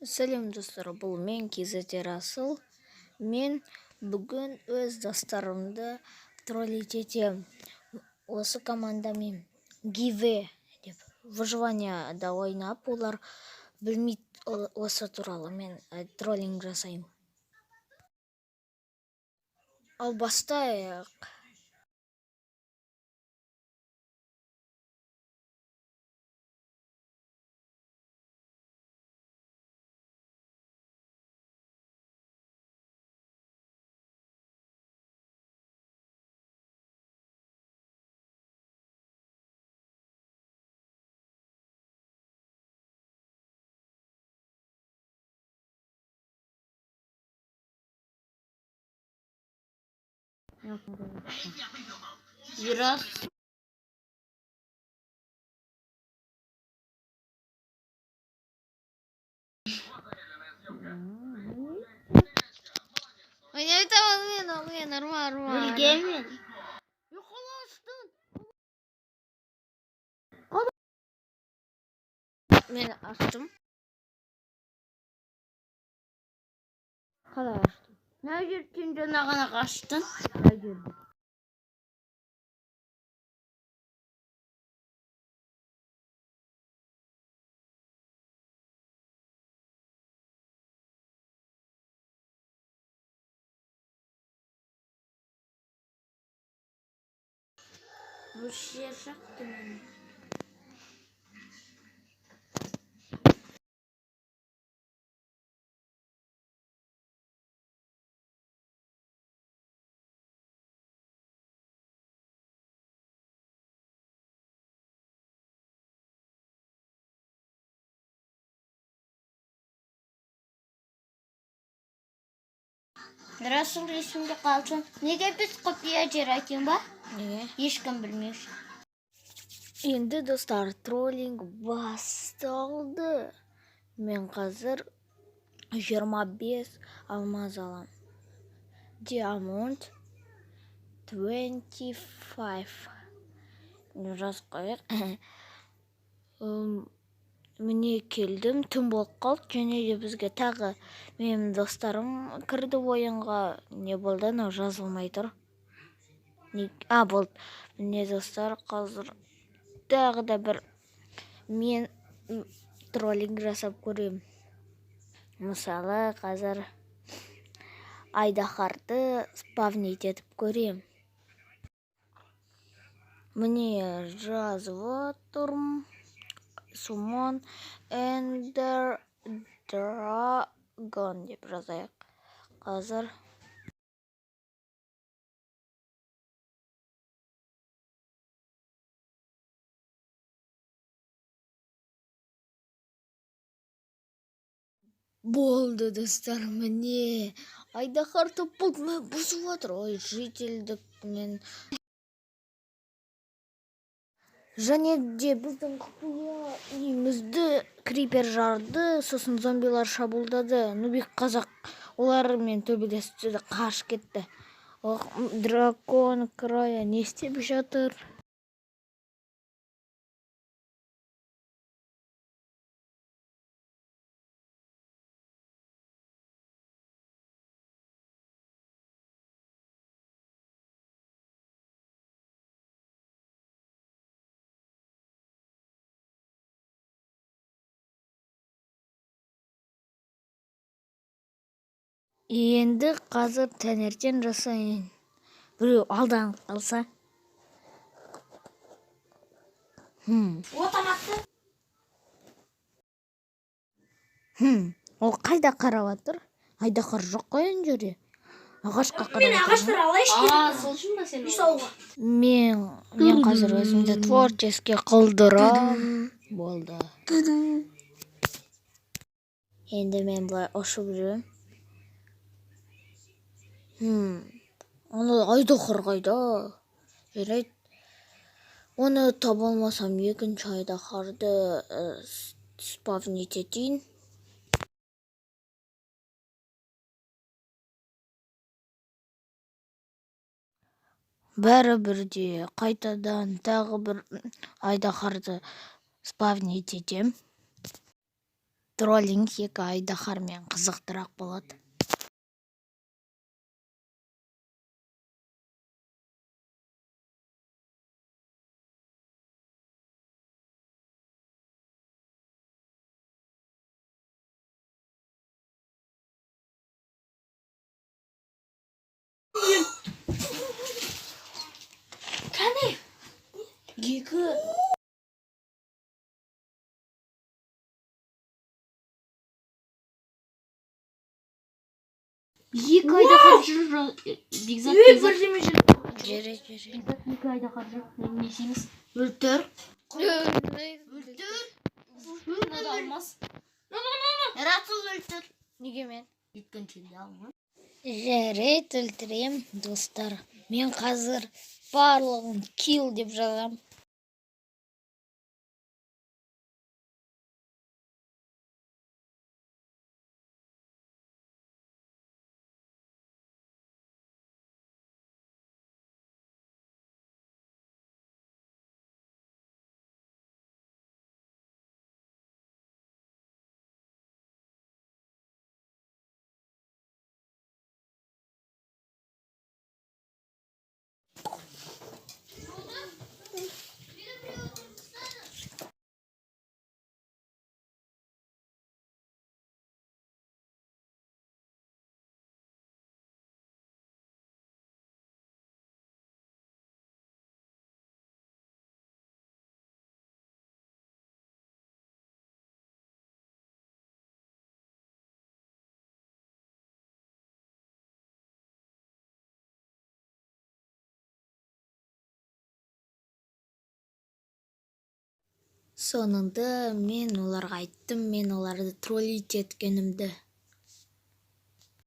Сәлем достар, бұл мен Кезете Расыл. Мен бүгін өз достарымды троллить етем. Осы командамен Гиве деп выживанияда ойнап, олар білмейді осы туралы. Мен троллинг жасаймын. Ал бастайық. Biraz Oynayalım normal. Bilgemin. Yakalaştın. Ben açtım. Kalay açtım. Ne yürüttün canına kaçtın? Hayır. Bu şişe şaktı beni. Расıl resimde kalsın. Nege biz kopya ceratın ba? Неге? Ешкім білмеш. Енді достар, троллинг басталды. Мен қазір 25 алмаз алам. Diamond 25. Жазып қояйық. Міне келдім, түн болып қалды, және де бізге тағы менің достарым кірді ойынға. Не болды, анау жазылмай тұр. Болды. Міне достар, қазір тағы да бір мен троллинг жасап көрем. Мысалы, қазір айдаһарды спавнить етіп көрем. Міне жазып отырмын. Summon Ender Dragon деп жазайық. Қазір болды достар, міне айдаһар топ бұзып жатыр. Ой, жителдік мен. Және де біздің құпия үйімізді крипер жарды, сосын зомбилар шабуылдады. Нубик қазақ олармен төбелесті, қашып кетті. Дракон края не істеп жатыр? Енді қазір таңертең жасайын. Біреу алдан қалса. Отаматты. Ол қайда қарап жатыр? Айдаһар жоқ қой ана жерде. Ағашқа қарап Мен ағаштар алайын. Сол үшін ба сен? Мен қазір өзімді творческий қылдырам. Болды. Енді мен бұлай ұшып жүрем. Оны айдаһар қайда? Жарайды. Оны таба алмасам екінші айдаһарды спавнить етейін. Бәрібірде қайтадан тағы бір айдаһарды спавнить етем. Троллинг 2 айдаһармен кызыктыраак болот. Кәне. 2 айдаһар жүр. Бекзат. Жери. Бекзат 2 айдаһар жүр. Не істейміз? Өлтір. Надо алмас. Расул өлтір. Неге мен? Жеткенше алма. Жарайт, өлтүрөм, достор. Мен казыр барлыгын kill деп жазам. Сонунда мен оларга айттым, мен оларды троллить эткенимди.